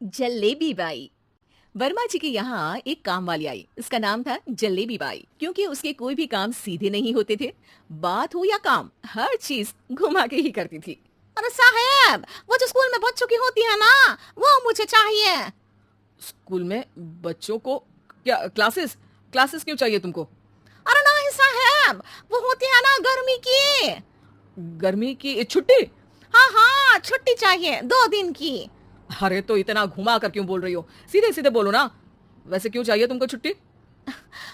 Jalebi by. Verma जी के यहाँ एक काम वाली आई। उसका नाम था जलेबी बाई, क्योंकि उसके कोई भी काम सीधे नहीं होते थे। बात हो या काम, हर चीज घुमा के ही करती थी। अरे साहब, वो जो स्कूल में बच्चों की होती है ना, वो मुझे चाहिए। स्कूल में बच्चों को क्या क्लासेस क्लासेस क्यों चाहिए तुमको? अरे नहीं साहब, वो होती है ना गर्मी की। गर्मी की छुट्टी? हाँ हाँ, छुट्टी चाहिए 2 दिन की। अरे तो इतना घुमा कर क्यों बोल रही हो? सीधे सीधे बोलो ना। वैसे क्यों चाहिए तुमको छुट्टी?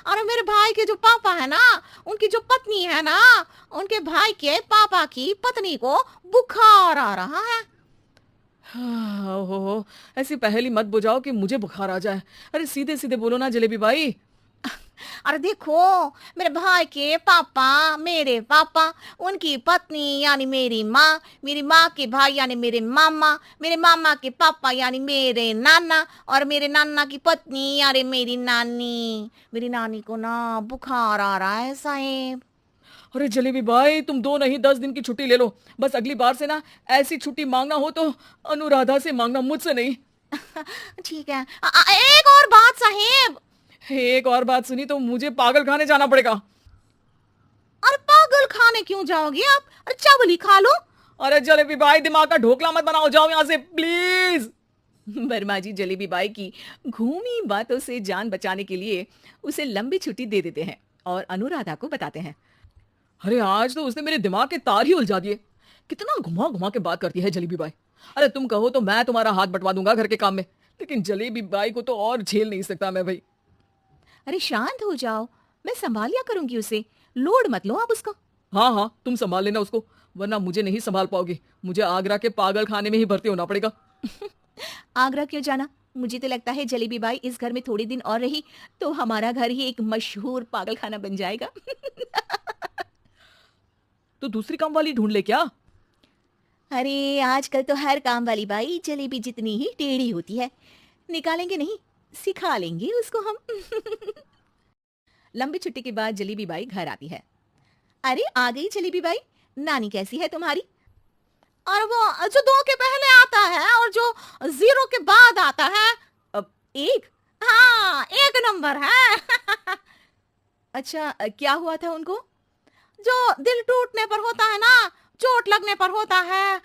अरे मेरे भाई के जो पापा है ना, उनकी जो पत्नी है ना, उनके भाई के पापा की पत्नी को बुखार आ रहा है। ओहो, ऐसी पहेली मत बुझाओ कि मुझे बुखार आ जाए। अरे सीधे सीधे बोलो ना जलेबी भाई। अरे देखो, मेरे भाई के पापा, मेरे पापा, उनकी पत्नी यानी मेरी माँ के भाई यानी मेरे मामा के पापा यानी मेरे नाना, और मेरे नाना की पत्नी यानी मेरी नानी। मेरी नानी को ना बुखार आ रहा है साहेब। अरे जलेबी भाई, तुम 2 नहीं 10 दिन की छुट्टी ले लो। बस अगली बार से ना ऐसी छुट्टी मांगना हो तो अनुराधा से मांगना, मुझसे नहीं। ठीक है। एक और बात साहेब। एक और बात सुनी तो मुझे पागल खाने जाना पड़ेगा। अरे पागल खाने क्यों जाओगे आप? अरे चावल ही खा लो। अरे जलेबी भाई, दिमाग का ढोकला मत बनाओ, जाओ यहाँ से प्लीज। वर्मा जी जलेबी बाई की घूमी बातों से जान बचाने के लिए उसे लंबी छुट्टी दे देते हैं और अनुराधा को बताते हैं। अरे आज तो उसने मेरे दिमाग के तार ही उलझा दिए। कितना घुमा घुमा के बात करती है जलेबी बाई। अरे तुम कहो तो मैं तुम्हारा हाथ बंटवा दूंगा घर के काम में, लेकिन जलेबी बाई को तो और झेल नहीं सकता मैं भाई। अरे शांत हो जाओ, मैं संभाल लिया करूंगी उसे। लोड मत लो आप उसको। हाँ हाँ, तुम संभाल लेना उसको, वरना मुझे नहीं संभाल पाओगी। मुझे आगरा के पागल खाने में ही भर्ती होना पड़ेगा। आगरा क्यों जाना? मुझे तो लगता है जलेबी बाई इस घर में थोड़ी दिन और रही तो हमारा घर ही एक मशहूर पागल खाना बन जाएगा। तो दूसरी काम वाली ढूंढ ले क्या? अरे आजकल तो हर काम वाली बाई जलेबी जितनी ही टेढ़ी होती है। निकालेंगे नहीं, सिखा लेंगे उसको हम। लंबी छुट्टी के बाद जलेबी बाई घर आती है। अरे आ गई जलेबी बाई, नानी कैसी है तुम्हारी? और वो जो 2 के पहले आता है और जो 0 के बाद आता है। अब एक। हाँ, 1 नंबर है। अच्छा क्या हुआ था उनको? जो दिल टूटने पर होता है ना, चोट लगने पर होता है,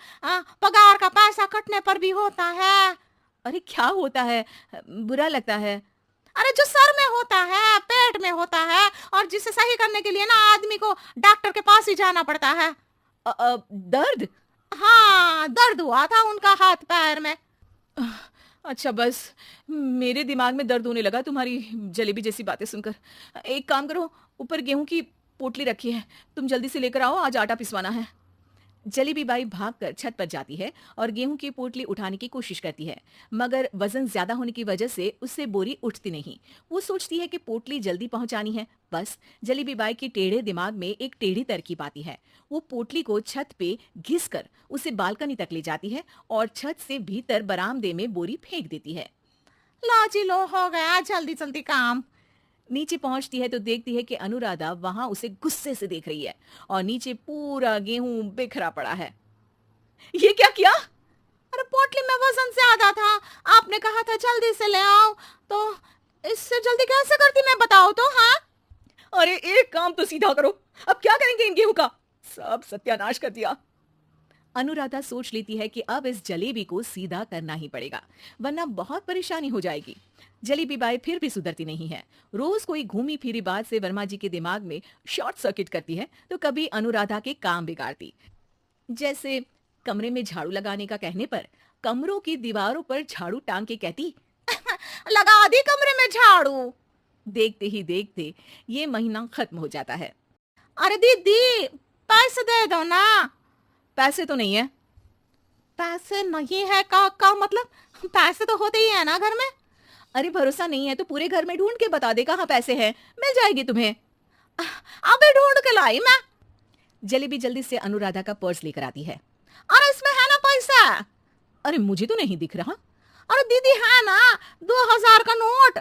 पगार का पैसा कटने पर भी होता है। अरे क्या होता है? बुरा लगता है। अरे जो सर में होता है, पेट में होता है, और जिसे सही करने के लिए ना आदमी को डॉक्टर के पास ही जाना पड़ता है। दर्द? हाँ, दर्द हुआ था उनका हाथ पैर में। अच्छा बस, मेरे दिमाग में दर्द होने लगा तुम्हारी जलेबी जैसी बातें सुनकर। एक काम करो, ऊपर गेहूं की पोटली रखी है, तुम जल्दी से लेकर आओ, आज आटा पिसवाना है। जलेबी बाई भागकर छत पर जाती है और गेहूं की पोटली उठाने की कोशिश करती है, मगर वजन ज्यादा होने की वजह से उससे बोरी उठती नहीं। वो सोचती है कि पोटली जल्दी पहुंचानी है। बस जलेबी बाई के टेढ़े दिमाग में एक टेढ़ी तरकीब आती है। वो पोटली को छत पे घिसकर उसे बालकनी तक ले जाती है और छत से भीतर बरामदे में बोरी फेंक देती है। लो जी लो, हो गया जल्दी जल्दी काम। नीचे पहुंचती है तो देखती है कि अनुराधा वहां उसे गुस्से से देख रही है और नीचे पूरा गेहूं बिखरा पड़ा है। ये क्या किया? अरे पोटली में वजन ज्यादा था, आपने कहा था जल्दी से ले आओ, तो इससे जल्दी कैसे करती मैं बताओ तो। हाँ, अरे एक काम तो सीधा करो, अब क्या करेंगे इन गेहूं का? सब सत्यानाश कर दिया। अनुराधा सोच लेती है कि अब इस जलेबी को सीधा करना ही पड़ेगा, वरना बहुत परेशानी हो जाएगी। जलेबी बाई फिर भी सुधरती नहीं है। रोज कोई घूमी फिरी बात से वर्मा जी के दिमाग में शॉर्ट सर्किट करती है तो कभी अनुराधा के काम बिगाड़ती। जैसे कमरे में झाड़ू लगाने का कहने पर कमरों की दीवारों पर झाड़ू टांग के कहती, लगा दी कमरे में झाड़ू। देखते ही देखते ये महीना खत्म हो जाता है। अरे दीदी, पैसे दे दो ना। पैसे तो नहीं है। पैसे नहीं है का मतलब? पैसे तो होते ही है ना घर में। अरे भरोसा नहीं है तो पूरे घर में ढूंढ के बता दे कहाँ पैसे हैं, मिल जाएगी तुम्हें। अभी ढूंढ के लाई मैं। जलेबी जल्दी से अनुराधा का पर्स लेकर आती है। अरे इसमें है ना पैसा? अरे मुझे तो नहीं दिख रहा। अरे दीदी है ना, 2000 का नोट।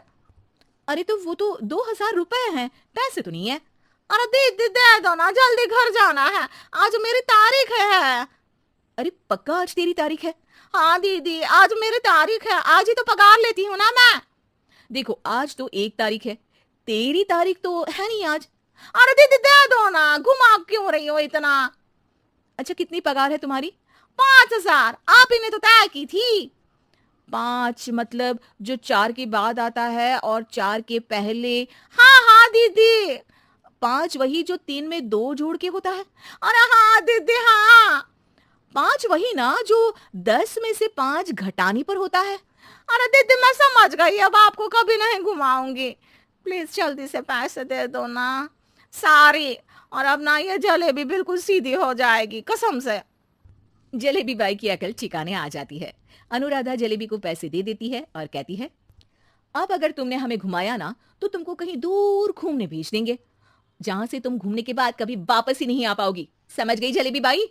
अरे तो वो तो 2000 रुपए हैं, पैसे तो नहीं है। अरे दीदी दे दो ना, जल्दी घर जाना है, आज मेरी तारीख है। अरे पक्का आज तेरी तारीख है? हाँ दीदी, आज मेरी तारीख है, आज ही तो पगार लेती हूँ ना मैं। देखो आज तो 1 तारीख है, तेरी तारीख तो है नहीं आज। अरे दीदी दे दो ना, घुमा क्यों रही हो इतना? अच्छा कितनी पगार है तुम्हारी? 5,000 आप ही ने तो तय की थी। 5 मतलब जो 4 के बाद आता है और 4 के पहले। हाँ हाँ दीदी। 5 वही जो 3 में 2 जोड़ के होता है। अरे हाँ दीदी हाँ। 5 वही ना जो 10 में से 5 घटाने पर होता है। अरे दीदी मैं समझ गई, अब आपको कभी नहीं घुमाऊंगी। प्लीज जल्दी से पैसे दे दो ना, सारी। और अब ना ये जलेबी बिल्कुल सीधी हो जाएगी कसम से। जलेबी बाई की अकल ठिकाने आ जाती है। अनुराधा जलेबी को पैसे दे देती है और कहती है, अब अगर तुमने हमें घुमाया ना तो तुमको कहीं दूर घूमने भेज देंगे, जहां से तुम घूमने के बाद कभी वापस ही नहीं आ पाओगी। समझ गई जलेबी बाई?